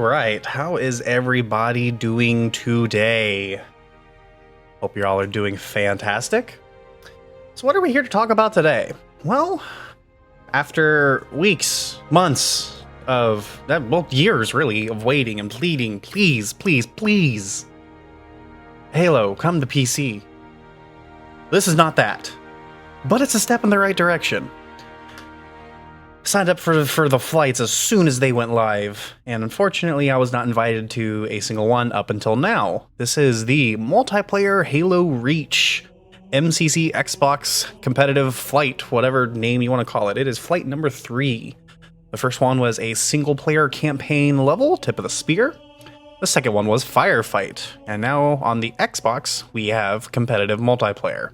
right, how is everybody doing today? Hope you all are doing fantastic. So what are we here to talk about today? Well, after weeks, months of, well, years really, of waiting and pleading, please, please, please, Halo, come to PC. This is not that, but it's a step in the right direction. Signed up for the flights as soon as they went live, and unfortunately I was not invited to a single one up until now. This is the multiplayer Halo Reach MCC Xbox competitive flight, whatever name you want to call it. It is flight number 3. The first one was a single player campaign level, tip of the spear. The second one was firefight, and now on the Xbox we have competitive multiplayer.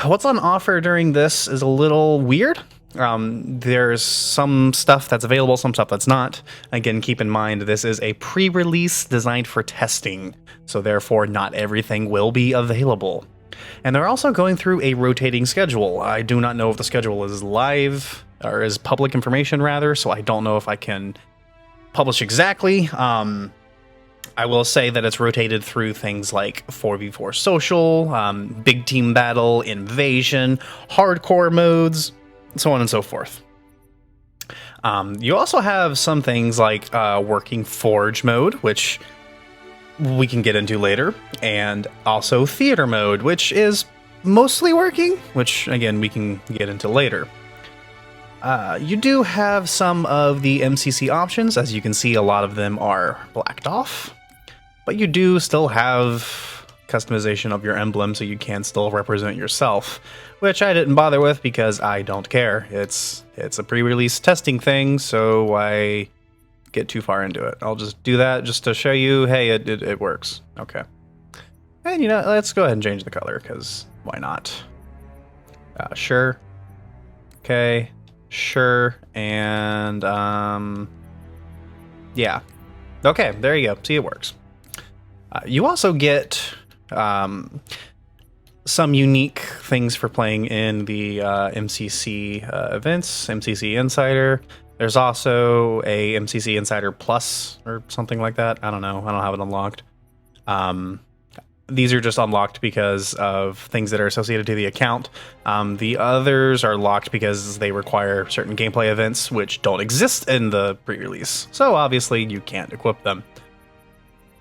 What's on offer during this is a little weird. There's some stuff that's available, some stuff that's not. Again, keep in mind, this is a pre-release designed for testing, so therefore not everything will be available. And they're also going through a rotating schedule. I do not know if the schedule is live, or is public information rather, so I don't know if I can publish exactly. I will say that it's rotated through things like 4v4 social, big team battle, invasion, hardcore modes, so on and so forth. You also have some things like working forge mode, which we can get into later, and also theater mode, which is mostly working, which again we can get into later. You do have some of the MCC options. As you can see, a lot of them are blacked off. But you do still have customization of your emblem, so you can still represent yourself, which I didn't bother with because I don't care. It's a pre-release testing thing, so why get too far into it? I'll just do that just to show you, hey, it works. Okay. And, you know, let's go ahead and change the color, because why not? Sure. Okay. Sure. And, yeah. Okay, there you go. See, it works. You also get some unique things for playing in the MCC events, MCC Insider. There's also a MCC Insider Plus or something like that. I don't know. I don't have it unlocked. These are just unlocked because of things that are associated to the account. The others are locked because they require certain gameplay events which don't exist in the pre-release. So obviously you can't equip them.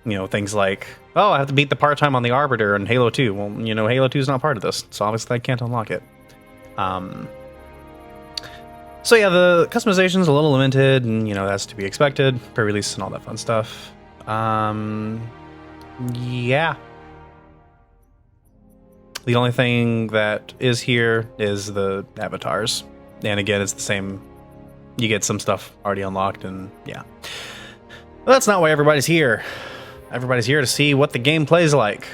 You know, things like, oh, I have to beat the part-time on the Arbiter in Halo 2. Well, you know, Halo 2 is not part of this, so obviously I can't unlock it. So yeah, the customization's a little limited, and, you know, that's to be expected. Pre-release and all that fun stuff. Yeah. The only thing that is here is the avatars. And again, it's the same. You get some stuff already unlocked, and yeah. But that's not why everybody's here. Everybody's here to see what the game plays like.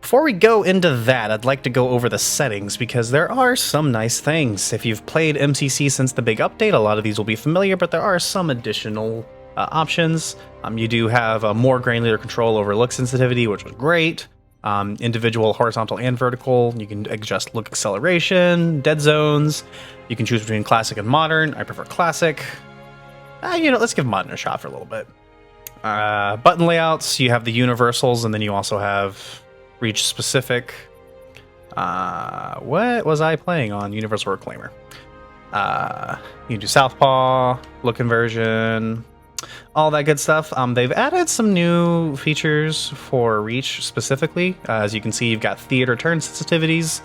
Before we go into that, I'd like to go over the settings, because there are some nice things. If you've played MCC since the big update, a lot of these will be familiar, but there are some additional options. You do have a more granular control over look sensitivity, which was great. Individual horizontal and vertical. You can adjust look acceleration, dead zones. You can choose between classic and modern. I prefer classic. You know, let's give modern a shot for a little bit. Button layouts, you have the universals, and then you also have reach specific. What was I playing on? Universal Reclaimer. You can do Southpaw, look conversion, all that good stuff. They've added some new features for reach specifically. As you can see, you've got theater turn sensitivities,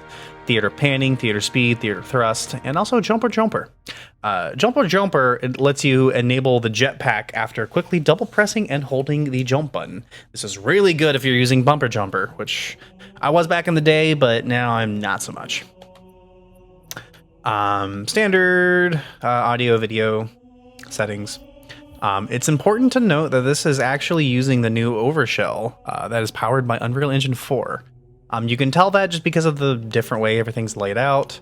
theater panning, theater speed, theater thrust, and also jumper. Jumper, it lets you enable the jetpack after quickly double pressing and holding the jump button. This is really good if you're using bumper jumper, which I was back in the day, but now I'm not so much. Standard audio video settings. It's important to note that this is actually using the new overshell that is powered by Unreal Engine 4. You can tell that just because of the different way everything's laid out.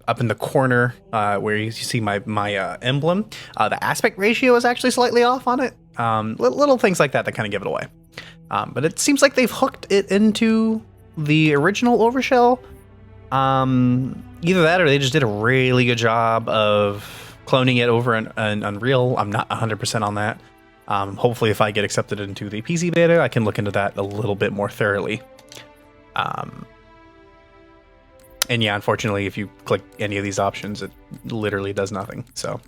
Up in the corner where you see my emblem, the aspect ratio is actually slightly off on it. Little things like that kind of give it away. But it seems like they've hooked it into the original overshell. Either that or they just did a really good job of cloning it over in Unreal. I'm not 100% on that. Hopefully, if I get accepted into the PC beta, I can look into that a little bit more thoroughly. And yeah, unfortunately, if you click any of these options, it literally does nothing. So,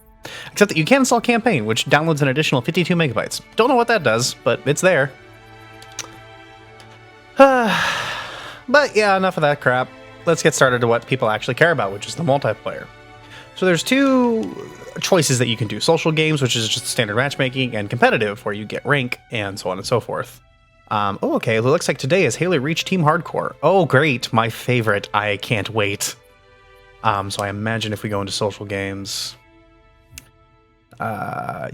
except that you can install Campaign, which downloads an additional 52 megabytes. Don't know what that does, but it's there. But yeah, enough of that crap. Let's get started to what people actually care about, which is the multiplayer. So there's two choices that you can do. Social games, which is just standard matchmaking, and competitive, where you get rank, and so on and so forth. Oh, okay, it looks like today is Halo Reach Team Hardcore. Oh, great, my favorite. I can't wait. So I imagine if we go into social games...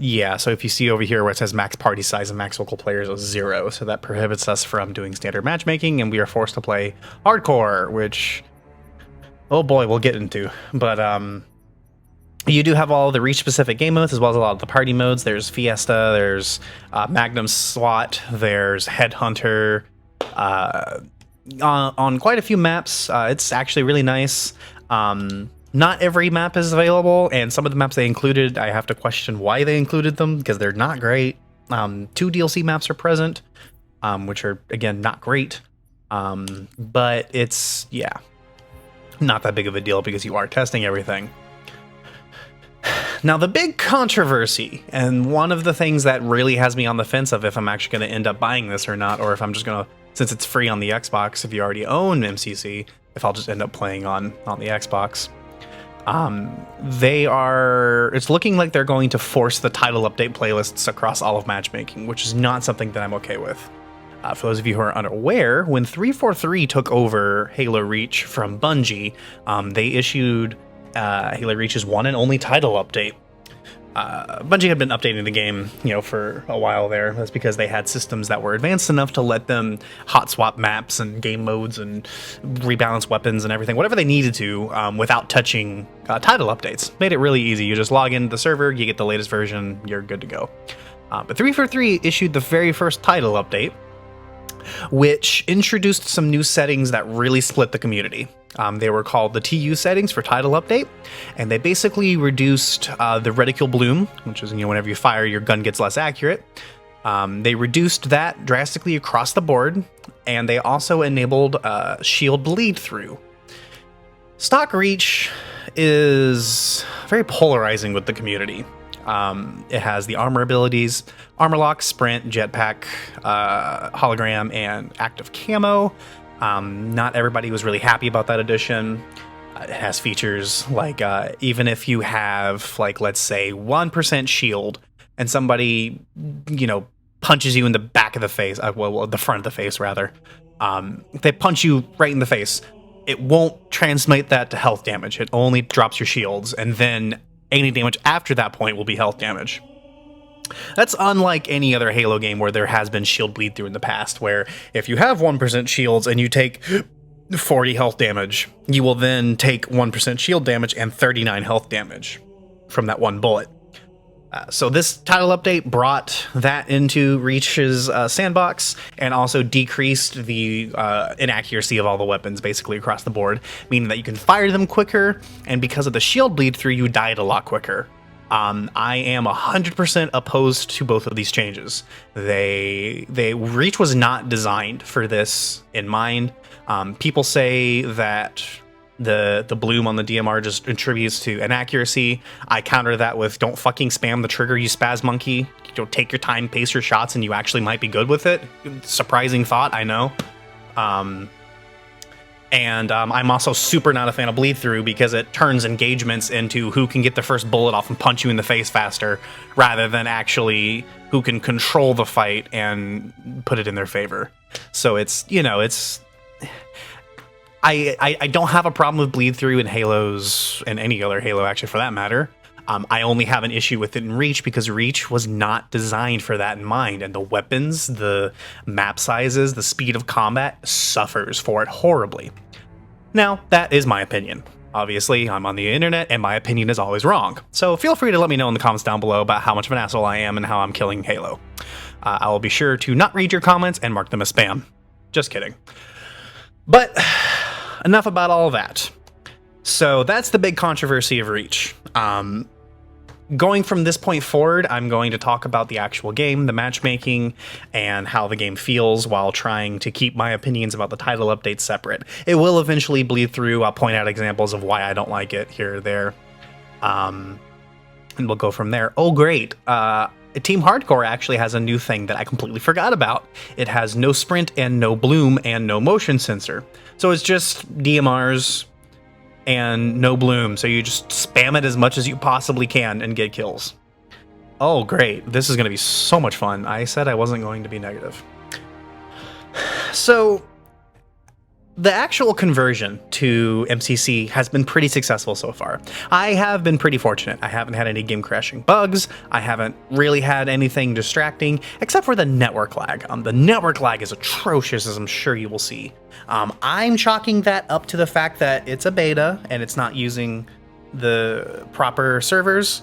yeah, so if you see over here where it says max party size and max local players is 0, so that prohibits us from doing standard matchmaking, and we are forced to play hardcore, which, oh boy, we'll get into. But you do have all the Reach specific game modes as well as a lot of the party modes. There's Fiesta, there's Magnum SWAT, there's Headhunter. On quite a few maps, it's actually really nice. Not every map is available, and some of the maps they included, I have to question why they included them, because they're not great. 2 DLC maps are present, which are, again, not great. But it's, yeah, not that big of a deal because you are testing everything. Now, the big controversy, and one of the things that really has me on the fence of if I'm actually going to end up buying this or not, or if I'm just going to, since it's free on the Xbox, if you already own MCC, if I'll just end up playing on the Xbox. It's looking like they're going to force the title update playlists across all of matchmaking, which is not something that I'm okay with. For those of you who are unaware, when 343 took over Halo Reach from Bungie, they issued Halo Reach's one and only title update. Bungie had been updating the game, for a while there. That's because they had systems that were advanced enough to let them hot swap maps and game modes and rebalance weapons and everything, whatever they needed to, without touching title updates. Made it really easy. You just log into the server, you get the latest version, you're good to go. But 343 issued the very first title update, which introduced some new settings that really split the community. They were called the TU settings for title update, and they basically reduced the reticule bloom, which is, whenever you fire, your gun gets less accurate. They reduced that drastically across the board, and they also enabled shield bleed through. Stock Reach is very polarizing with the community. It has the armor abilities, armor lock, sprint, jetpack, hologram, and active camo. Not everybody was really happy about that addition. It has features like even if you have, let's say 1% shield and somebody, punches you in the back of the face, the front of the face rather, they punch you right in the face, it won't transmit that to health damage. It only drops your shields, and then any damage after that point will be health damage. That's unlike any other Halo game where there has been shield bleed through in the past, where if you have 1% shields and you take 40 health damage, you will then take 1% shield damage and 39 health damage from that one bullet. So this title update brought that into Reach's sandbox and also decreased the inaccuracy of all the weapons basically across the board, meaning that you can fire them quicker, and because of the shield bleed through, you died a lot quicker. I am 100% opposed to both of these changes. Reach was not designed for this in mind. People say that the bloom on the DMR just contributes to inaccuracy. I counter that with don't fucking spam the trigger, you spaz monkey. Take your time, pace your shots, and you actually might be good with it. Surprising thought, I know. And I'm also super not a fan of bleed through because it turns engagements into who can get the first bullet off and punch you in the face faster, rather than actually who can control the fight and put it in their favor. So it's, I don't have a problem with bleed through in Halos, and any other Halo actually for that matter. I only have an issue with it in Reach because Reach was not designed for that in mind, and the weapons, the map sizes, the speed of combat suffers for it horribly. Now, that is my opinion. Obviously, I'm on the internet, and my opinion is always wrong. So feel free to let me know in the comments down below about how much of an asshole I am and how I'm killing Halo. I will be sure to not read your comments and mark them as spam. Just kidding. But enough about all that. So that's the big controversy of Reach. going from this point forward, I'm going to talk about the actual game, the matchmaking, and how the game feels while trying to keep my opinions about the title updates separate. It will eventually bleed through. I'll point out examples of why I don't like it here or there. And we'll go from there. Oh, great. Team Hardcore actually has a new thing that I completely forgot about. It has no sprint and no bloom and no motion sensor. So it's just DMRs and no bloom. So you just spam it as much as you possibly can and get kills. Oh, great. This is going to be so much fun. I said I wasn't going to be negative. So the actual conversion to MCC has been pretty successful so far. I have been pretty fortunate. I haven't had any game crashing bugs. I haven't really had anything distracting, except for the network lag. The network lag is atrocious, as I'm sure you will see. I'm chalking that up to the fact that it's a beta and it's not using the proper servers.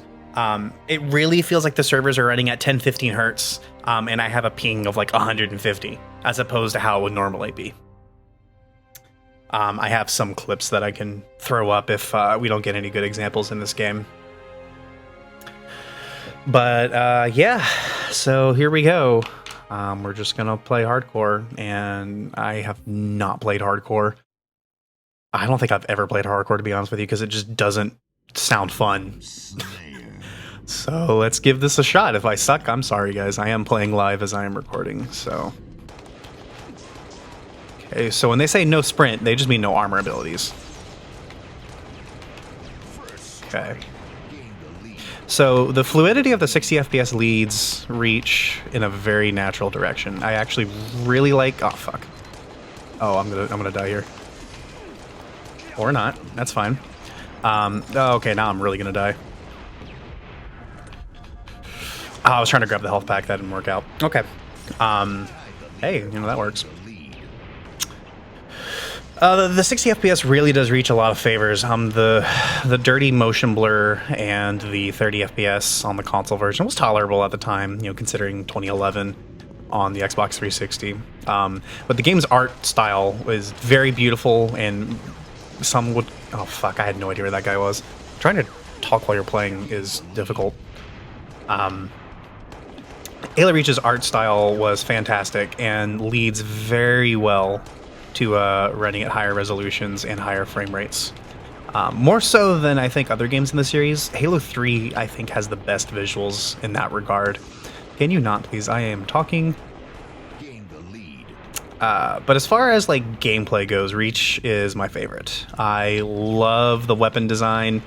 It really feels like the servers are running at 10-15 hertz, and I have a ping of like 150, as opposed to how it would normally be. I have some clips that I can throw up if we don't get any good examples in this game. But yeah, so here we go. We're just gonna play hardcore, and I have not played hardcore. I don't think I've ever played hardcore, to be honest with you, because it just doesn't sound fun. So let's give this a shot. If I suck, I'm sorry, guys. I am playing live as I am recording, so... Okay, so when they say no sprint, they just mean no armor abilities. Okay. So the fluidity of the 60 FPS leads Reach in a very natural direction. I actually really like... Oh, fuck. Oh, I'm gonna die here. Or not. That's fine. Okay, now I'm really gonna die. Oh, I was trying to grab the health pack. That didn't work out. Okay. Hey, you know, that works. The 60 FPS really does Reach a lot of favors. The dirty motion blur and the 30 FPS on the console version was tolerable at the time, you know, considering 2011 on the Xbox 360. But the game's art style is very beautiful, and some would... Oh, fuck, I had no idea where that guy was. Trying to talk while you're playing is difficult. Halo Reach's art style was fantastic and leads very well to running at higher resolutions and higher frame rates. More so than I think other games in the series. Halo 3, I think, has the best visuals in that regard. Can you not, please? I am talking. But as far as like gameplay goes, Reach is my favorite. I love the weapon design.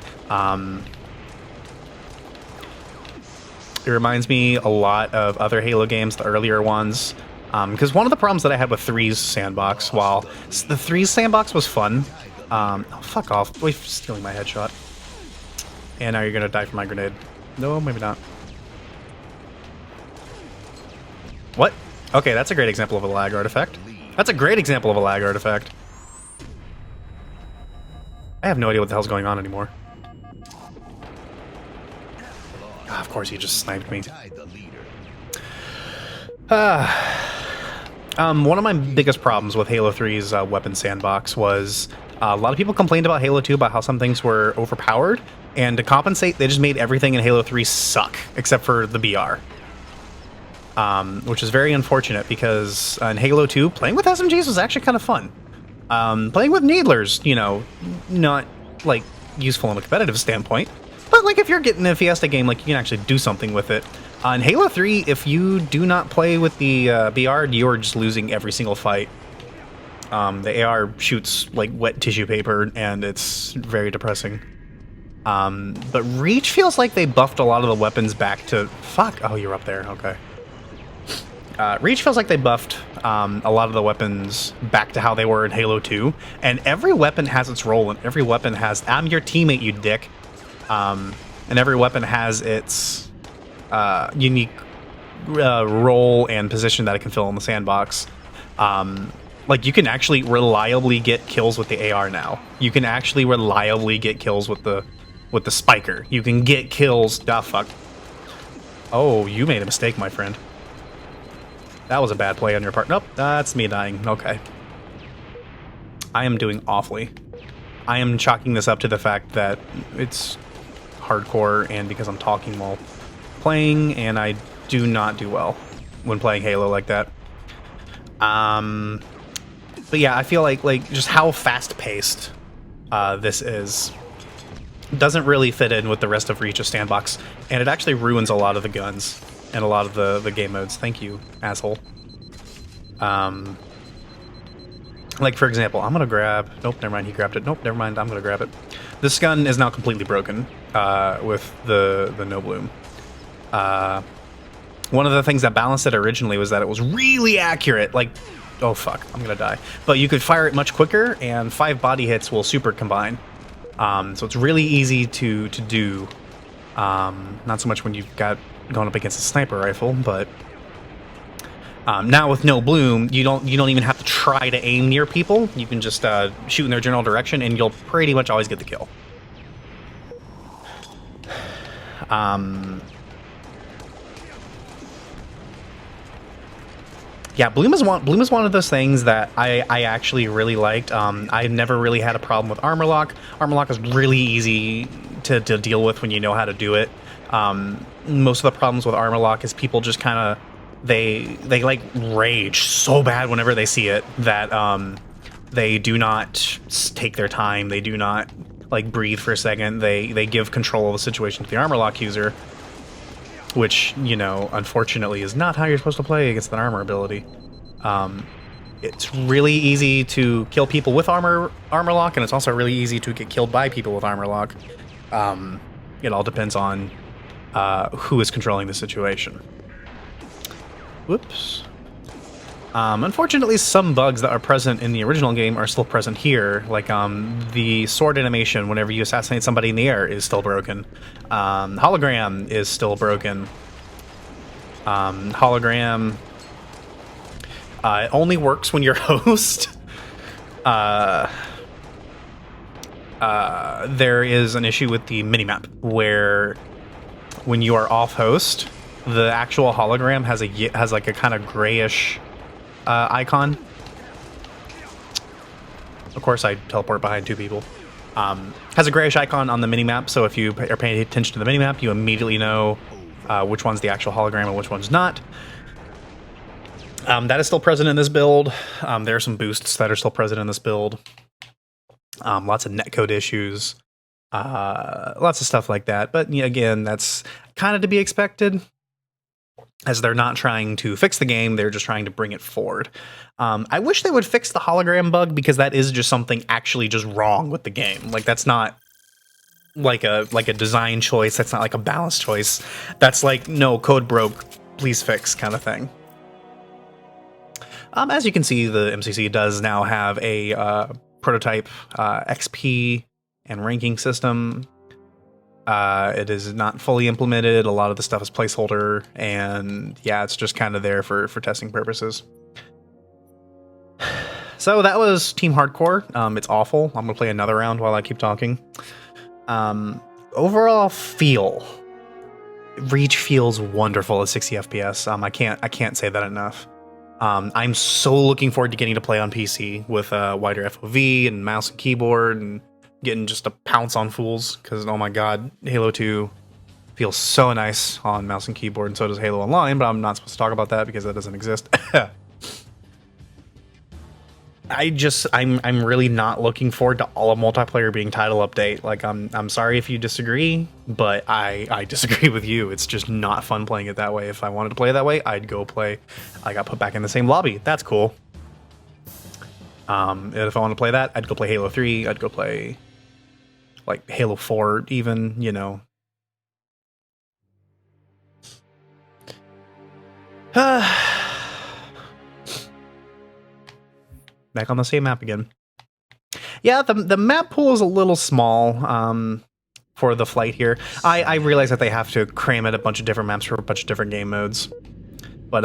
It reminds me a lot of other Halo games, the earlier ones. Because one of the problems that I had with 3's sandbox, while the 3's sandbox was fun, oh, fuck off. Wait, stealing my headshot. And now you're gonna die from my grenade. No, maybe not. What? Okay, that's a great example of a lag artifact. That's a great example of a lag artifact. I have no idea what the hell's going on anymore. Ah, of course, he just sniped me. One of my biggest problems with Halo 3's weapon sandbox was a lot of people complained about Halo 2 about how some things were overpowered, and to compensate, they just made everything in Halo 3 suck, except for the BR. Which is very unfortunate, because in Halo 2, playing with SMGs was actually kind of fun. Playing with Needlers, you know, not, like, useful in a competitive standpoint, but, like, if you're getting a Fiesta game, like, you can actually do something with it. In Halo 3, if you do not play with the BR, you're just losing every single fight. The AR shoots like wet tissue paper, and it's very depressing. But Reach feels like they buffed a lot of the weapons back to... Fuck! Oh, you're up there. Okay. Reach feels like they buffed a lot of the weapons back to how they were in Halo 2. And every weapon has its role, and every weapon has... I'm your teammate, you dick. And every weapon has its... unique role and position that it can fill in the sandbox. Like, you can actually reliably get kills with the AR now. You can actually reliably get kills with the spiker. You can get kills... Ah, fuck. Oh, you made a mistake, my friend. That was a bad play on your part. Nope, that's me dying. Okay. I am doing awfully. I am chalking this up to the fact that it's hardcore and because I'm talking while playing, and I do not do well when playing Halo like that. But yeah, I feel like just how fast-paced this is doesn't really fit in with the rest of Reach's sandbox, and it actually ruins a lot of the guns and a lot of the game modes. Thank you, asshole. Like, for example, I'm gonna grab... Nope, never mind, he grabbed it. Nope, never mind, I'm gonna grab it. This gun is now completely broken with the no bloom. One of the things that balanced it originally was that it was really accurate. Like, oh fuck, I'm gonna die. But you could fire it much quicker, and 5 body hits will super combine. So it's really easy to do. Not so much when you've got going up against a sniper rifle, but now with no bloom, you don't even have to try to aim near people. You can just shoot in their general direction, and you'll pretty much always get the kill. Yeah, bloom is one of those things that I actually really liked. I've never really had a problem with armor lock. Armor lock is really easy to deal with when you know how to do it. Most of the problems with armor lock is people just kind of they like rage so bad whenever they see it that they do not take their time. They do not like breathe for a second. They give control of the situation to the armor lock user, which, you know, unfortunately is not how you're supposed to play against an armor ability. It's really easy to kill people with armor lock, and it's also really easy to get killed by people with armor lock. It all depends on who is controlling the situation. Whoops. Unfortunately, some bugs that are present in the original game are still present here, like the sword animation whenever you assassinate somebody in the air is still broken. Hologram is still broken. Hologram it only works when you're host. There is an issue with the minimap where when you are off host, the actual hologram has like a kind of grayish icon. Of course, I teleport behind 2 people. Has a grayish icon on the minimap, so if you are paying attention to the minimap, you immediately know which one's the actual hologram and which one's not. That is still present in this build. There are some boosts that are still present in this build. Lots of netcode issues. Lots of stuff like that. But yeah, again, that's kind of to be expected, as they're not trying to fix the game, they're just trying to bring it forward. I wish they would fix the hologram bug, because that is just something actually just wrong with the game. Like, that's not like a design choice, that's not like a balance choice. That's like, no, code broke, please fix kind of thing. As you can see, the MCC does now have a prototype XP and ranking system. It is not fully implemented. A lot of the stuff is placeholder, and yeah, it's just kind of there for testing purposes. So that was Team Hardcore. It's awful. I'm gonna play another round while I keep talking. Overall feel, Reach feels wonderful at 60 FPS. I can't say that enough. I'm so looking forward to getting to play on PC with wider FOV and mouse and keyboard, and getting just a pounce on fools, because oh my god, Halo 2 feels so nice on mouse and keyboard, and so does Halo Online, but I'm not supposed to talk about that because that doesn't exist. I'm really not looking forward to all of multiplayer being title update. Like, I'm sorry if you disagree, but I disagree with you. It's just not fun playing it that way. If I wanted to play it that way, I'd go play. I got put back in the same lobby. That's cool. And if I want to play that, I'd go play Halo 3. I'd go play like Halo 4 even, you know. Back on the same map again. Yeah, the map pool is a little small for the flight here. I realize that they have to cram in a bunch of different maps for a bunch of different game modes. But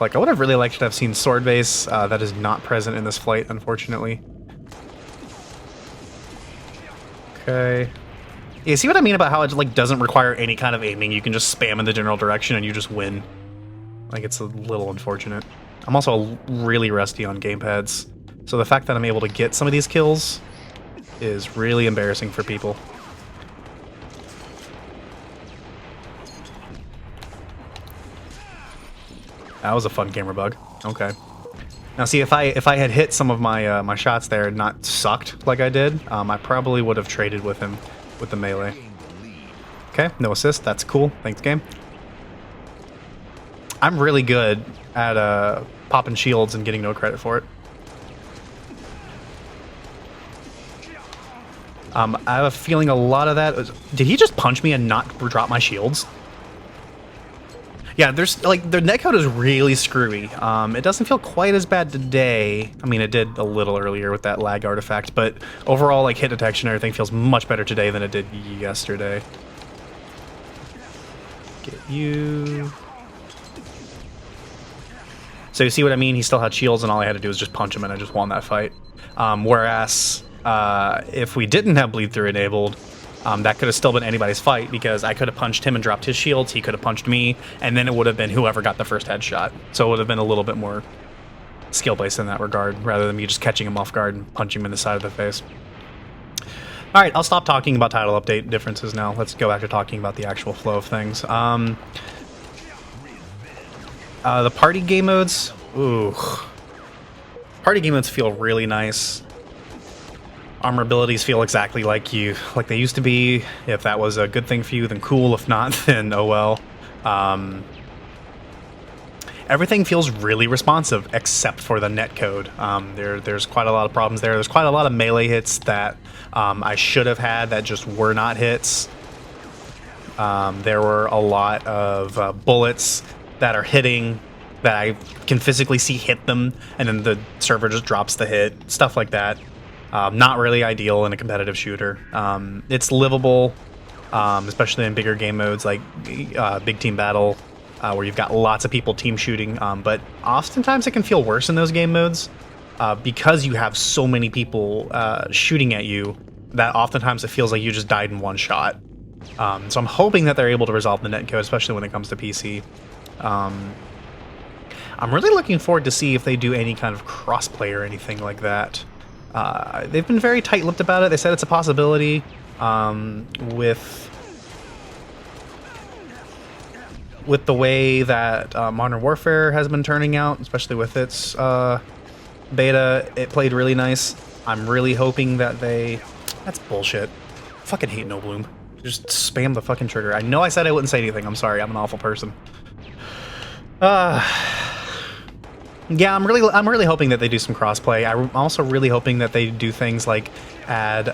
like, I would have really liked to have seen Sword Base. That is not present in this flight, unfortunately. Okay. Yeah, see what I mean about how it like doesn't require any kind of aiming? You can just spam in the general direction and you just win. Like, it's a little unfortunate. I'm also really rusty on gamepads, so the fact that I'm able to get some of these kills is really embarrassing for people. That was a fun camera bug. Okay. Now see, if I had hit some of my my shots there and not sucked like I did, I probably would have traded with him with the melee. Okay, no assist. That's cool. Thanks, game. I'm really good at popping shields and getting no credit for it. I have a feeling a lot of that was... Did he just punch me and not drop my shields? Yeah, there's like the netcode is really screwy. It doesn't feel quite as bad today. I mean, it did a little earlier with that lag artifact, but overall, like hit detection and everything feels much better today than it did yesterday. Get you. So you see what I mean? He still had shields, and all I had to do was just punch him, and I just won that fight. Whereas if we didn't have bleed through enabled, that could have still been anybody's fight, because I could have punched him and dropped his shields, he could have punched me, and then it would have been whoever got the first headshot. So it would have been a little bit more skill-based in that regard, rather than me just catching him off guard and punching him in the side of the face. Alright, I'll stop talking about title update differences now. Let's go back to talking about the actual flow of things. The party game modes, ooh. Party game modes feel really nice. Armor abilities feel exactly like they used to be. If that was a good thing for you, then cool. If not, then oh well. Everything feels really responsive except for the netcode. There's quite a lot of problems there. There's quite a lot of melee hits that I should have had that just were not hits. There were a lot of bullets that are hitting that I can physically see hit them, and then the server just drops the hit. Stuff like that. Not really ideal in a competitive shooter. It's livable, especially in bigger game modes like Big Team Battle, where you've got lots of people team shooting, but oftentimes it can feel worse in those game modes because you have so many people shooting at you that oftentimes it feels like you just died in one shot. So I'm hoping that they're able to resolve the netcode, especially when it comes to PC. I'm really looking forward to see if they do any kind of crossplay or anything like that. They've been very tight-lipped about it. They said it's a possibility with the way that Modern Warfare has been turning out, especially with its beta. It played really nice. I'm really hoping that they... That's bullshit. I fucking hate No Bloom. Just spam the fucking trigger. I know I said I wouldn't say anything. I'm sorry. I'm an awful person. Yeah, I'm really hoping that they do some crossplay. I'm also really hoping that they do things like add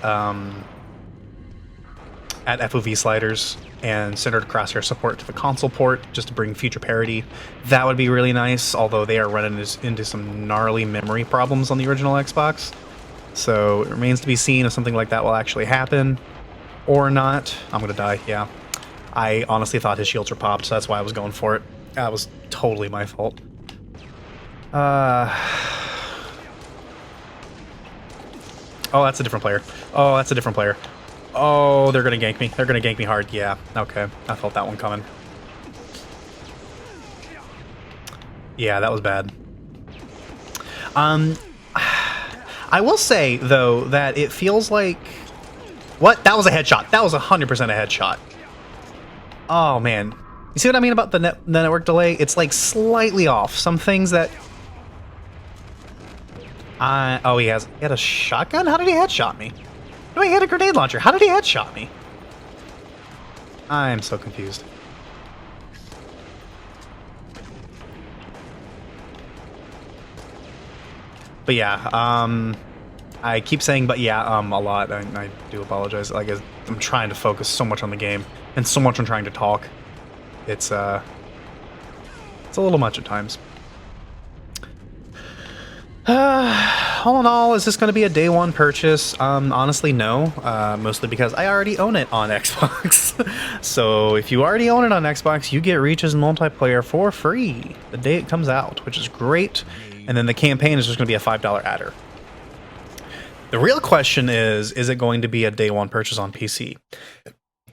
FOV sliders and centered crosshair support to the console port, just to bring future parity. That would be really nice, although they are running into some gnarly memory problems on the original Xbox. So it remains to be seen if something like that will actually happen or not. I'm gonna die, yeah. I honestly thought his shields were popped, so that's why I was going for it. That was totally my fault. Oh, that's a different player. Oh, that's a different player. Oh, they're gonna gank me. They're gonna gank me hard. Yeah, okay. I felt that one coming. Yeah, that was bad. I will say, though, that it feels like... What? That was a headshot. That was 100% a headshot. Oh, man. You see what I mean about the network delay? It's, like, slightly off. Some things that... Oh, he had a shotgun? How did he headshot me? No, he had a grenade launcher. How did he headshot me? I'm so confused. But yeah, I keep saying but yeah, a lot. I do apologize. Like, I'm trying to focus so much on the game and so much on trying to talk. It's a little much at times. All in all, is this going to be a day one purchase? Honestly, no. Mostly because I already own it on Xbox. So if you already own it on Xbox, you get Reach's multiplayer for free the day it comes out, which is great. And then the campaign is just going to be a $5 adder. The real question is it going to be a day one purchase on PC?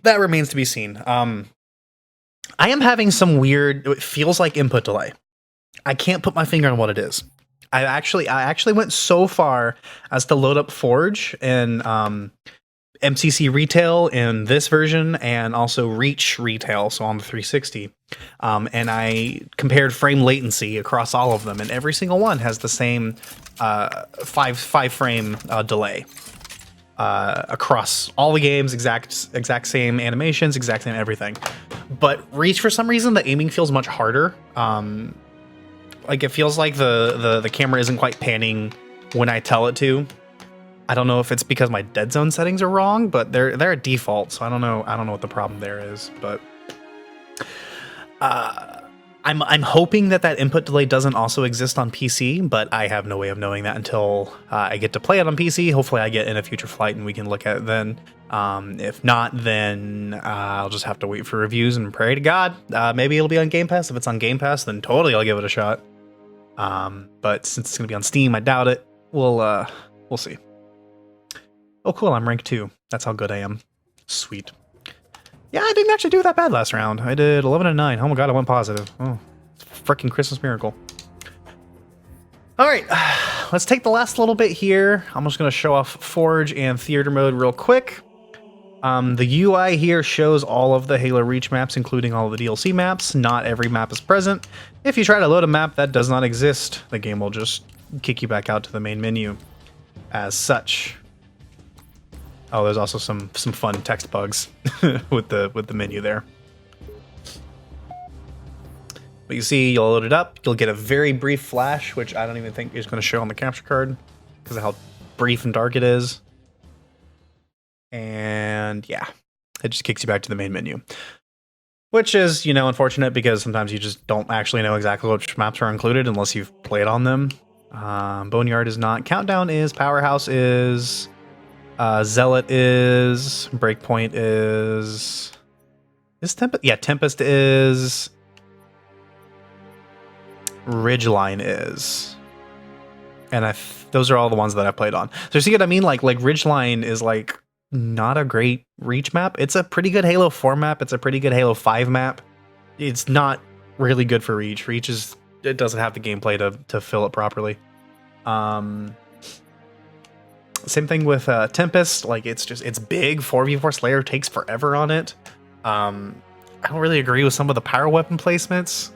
That remains to be seen. I am having some weird, it feels like input delay. I can't put my finger on what it is. I actually went so far as to load up Forge and MCC retail in this version and also Reach retail, so on the 360. And I compared frame latency across all of them, and every single one has the same five frame delay across all the games, exact same animations, exact same everything. But Reach, for some reason, the aiming feels much harder. Like it feels like the camera isn't quite panning when I tell it to. I don't know if it's because my dead zone settings are wrong, but they're at default, so I don't know what the problem there is. But I'm hoping that input delay doesn't also exist on PC, but I have no way of knowing that until I get to play it on PC. Hopefully I get in a future flight and we can look at it then. If not, then I'll just have to wait for reviews and pray to God. Maybe it'll be on Game Pass. If it's on Game Pass, then totally I'll give it a shot. But since it's gonna be on Steam, I doubt it. We'll see. Oh, cool, I'm rank 2. That's how good I am. Sweet. Yeah, I didn't actually do that bad last round. I did 11 and 9. Oh my god, I went positive. Oh, freaking Christmas miracle. All right, let's take the last little bit here. I'm just going to show off Forge and Theater mode real quick. The UI here shows all of the Halo Reach maps, including all of the DLC maps. Not every map is present. If you try to load a map that does not exist, the game will just kick you back out to the main menu as such. Oh, there's also some fun text bugs with the menu there. But you see, you'll load it up. You'll get a very brief flash, which I don't even think is going to show on the capture card because of how brief and dark it is. And yeah, it just kicks you back to the main menu, which is, unfortunate because sometimes you just don't actually know exactly which maps are included unless you've played on them. Boneyard is not. Countdown is. Powerhouse is. Zealot is. Breakpoint is. Is Tempest? Yeah, Tempest is. Ridgeline is. And those are all the ones that I played on. So you see what I mean? Like Ridgeline is like not a great Reach map. It's a pretty good Halo 4 map. It's a pretty good Halo 5 map. It's not really good for Reach. Reach it doesn't have the gameplay to fill it properly. Same thing with Tempest. Like it's big. 4v4 Slayer takes forever on it. I don't really agree with some of the power weapon placements.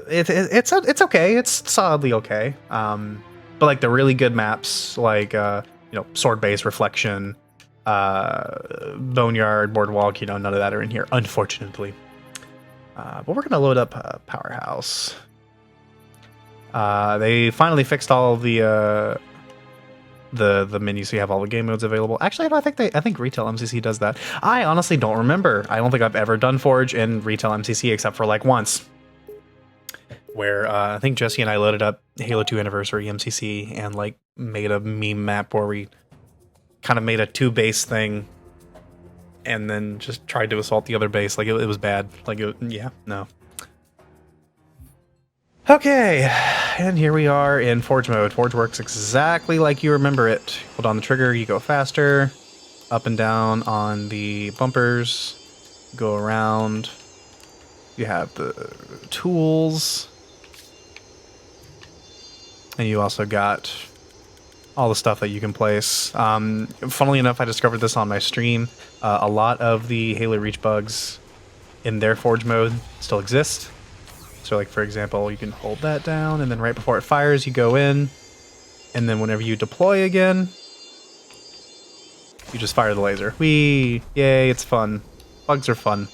It's okay. It's solidly okay. But like the really good maps, like Sword Base, Reflection, Boneyard, Boardwalk, none of that are in here, unfortunately. But we're gonna load up Powerhouse. They finally fixed all of the menu, so you have all the game modes available. Actually, I think Retail MCC does that. I honestly don't remember. I don't think I've ever done Forge in Retail MCC except for like once, where I think Jesse and I loaded up Halo 2 Anniversary MCC and like made a meme map where we kind of made a 2 base thing and then just tried to assault the other base. Like it was bad. Like yeah, no. Okay, and here we are in Forge mode. Forge works exactly like you remember it. Hold on the trigger, you go faster. Up and down on the bumpers. Go around. You have the tools. And you also got all the stuff that you can place. Funnily enough, I discovered this on my stream. A lot of the Halo Reach bugs in their Forge mode still exist. So like, for example, you can hold that down and then right before it fires, you go in. And then whenever you deploy again, you just fire the laser. Whee! Yay, it's fun. Bugs are fun.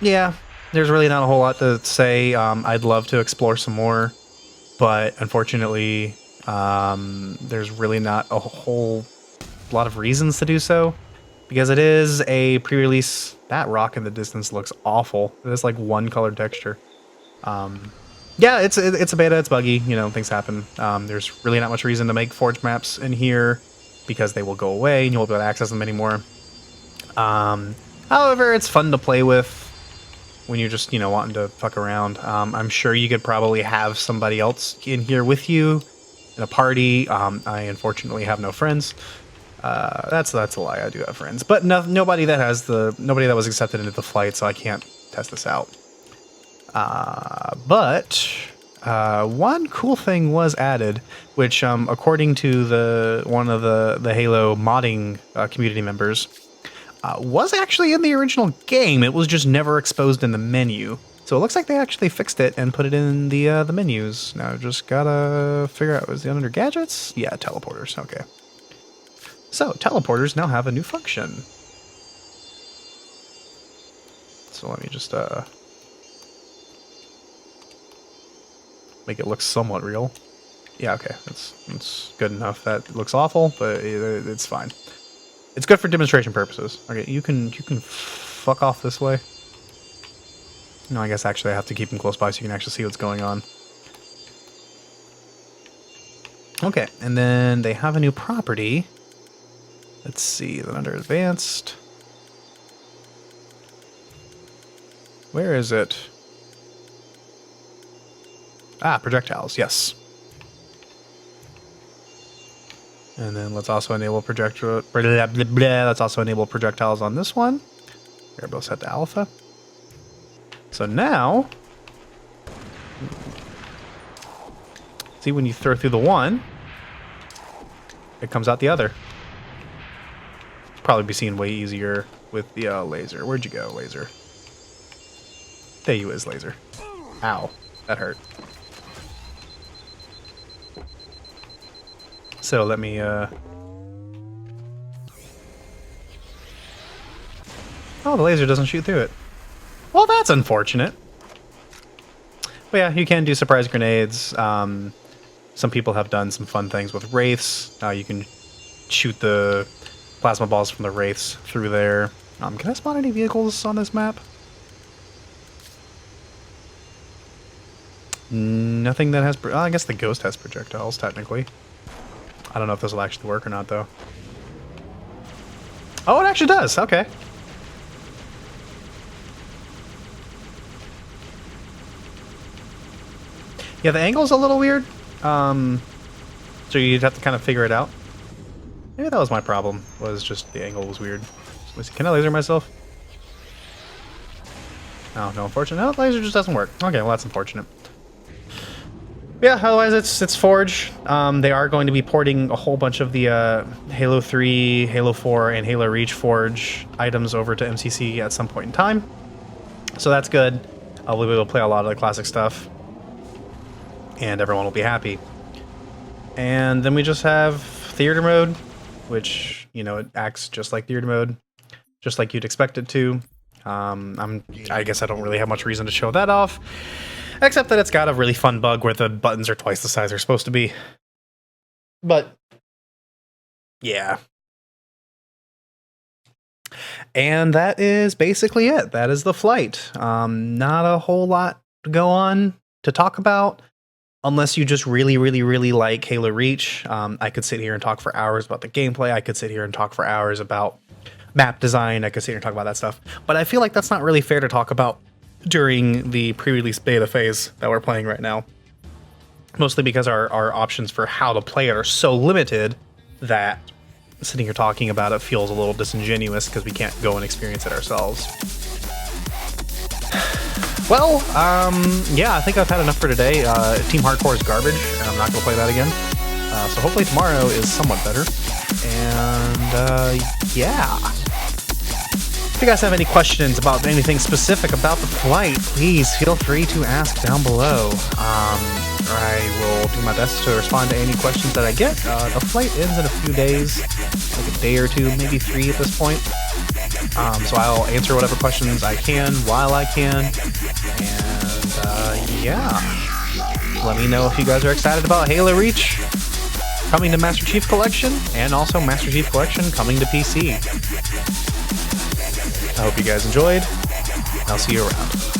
Yeah, there's really not a whole lot to say. I'd love to explore some more, but unfortunately, there's really not a whole lot of reasons to do so. Because it is a pre-release. That rock in the distance looks awful. It has like one colored texture. Yeah, it's a beta. It's buggy. Things happen. There's really not much reason to make Forge maps in here because they will go away and you won't be able to access them anymore. However, it's fun to play with when you're just wanting to fuck around. I'm sure you could probably have somebody else in here with you in a party. I unfortunately have no friends. That's a lie. I do have friends, but nobody that was accepted into the flight, so I can't test this out. But one cool thing was added, which according to one of the Halo modding community members, was actually in the original game. It was just never exposed in the menu. So it looks like they actually fixed it and put it in the menus. Now just gotta figure out, is it under gadgets? Yeah, teleporters. Okay. So teleporters now have a new function. So let me just make it look somewhat real. Yeah, okay, that's good enough. That looks awful, but it's fine. It's good for demonstration purposes. Okay, you can fuck off this way. No, I guess actually I have to keep him close by so you can actually see what's going on. Okay, and then they have a new property. Let's see, then under advanced. Where is it? Ah, projectiles, yes. And then let's also enable let's also enable projectiles on this one. They're both set to alpha. So now, see, when you throw through the one, it comes out the other. Probably be seen way easier with the laser. Where'd you go, laser? There you is, laser. Ow, that hurt. So let me, oh, the laser doesn't shoot through it. Well, that's unfortunate. But yeah, you can do surprise grenades. Some people have done some fun things with wraiths. You can shoot the plasma balls from the wraiths through there. Can I spawn any vehicles on this map? Nothing that has... I guess the ghost has projectiles, technically. I don't know if this will actually work or not, though. Oh, it actually does. Okay. Yeah, the angle's a little weird. So you'd have to kind of figure it out. Maybe that was my problem, was just the angle was weird. Let's see, can I laser myself? Oh, no, unfortunately. No, the laser just doesn't work. Okay, well, that's unfortunate. Yeah, otherwise it's Forge. They are going to be porting a whole bunch of the Halo 3, Halo 4, and Halo Reach Forge items over to MCC at some point in time. So that's good. We'll be able to play a lot of the classic stuff. And everyone will be happy. And then we just have theater mode, which, you know, it acts just like theater mode, just like you'd expect it to. I guess I don't really have much reason to show that off, except that it's got a really fun bug where the buttons are twice the size they're supposed to be. But yeah. And that is basically it. That is the flight. Not a whole lot to go on to talk about. Unless you just really, really, really like Halo Reach. I could sit here and talk for hours about the gameplay. I could sit here and talk for hours about map design. I could sit here and talk about that stuff. But I feel like that's not really fair to talk about during the pre-release beta phase that we're playing right now. Mostly because our options for how to play it are so limited that sitting here talking about it feels a little disingenuous because we can't go and experience it ourselves. Well, yeah, I think I've had enough for today. Team Hardcore is garbage, and I'm not going to play that again. So hopefully tomorrow is somewhat better. And, yeah. If you guys have any questions about anything specific about the flight, please feel free to ask down below. I will do my best to respond to any questions that I get. The flight ends in a few days, like a day or two, maybe 3 at this point. So I'll answer whatever questions I can while I can. And, yeah. Let me know if you guys are excited about Halo Reach coming to Master Chief Collection, and also Master Chief Collection coming to PC. I hope you guys enjoyed. I'll see you around.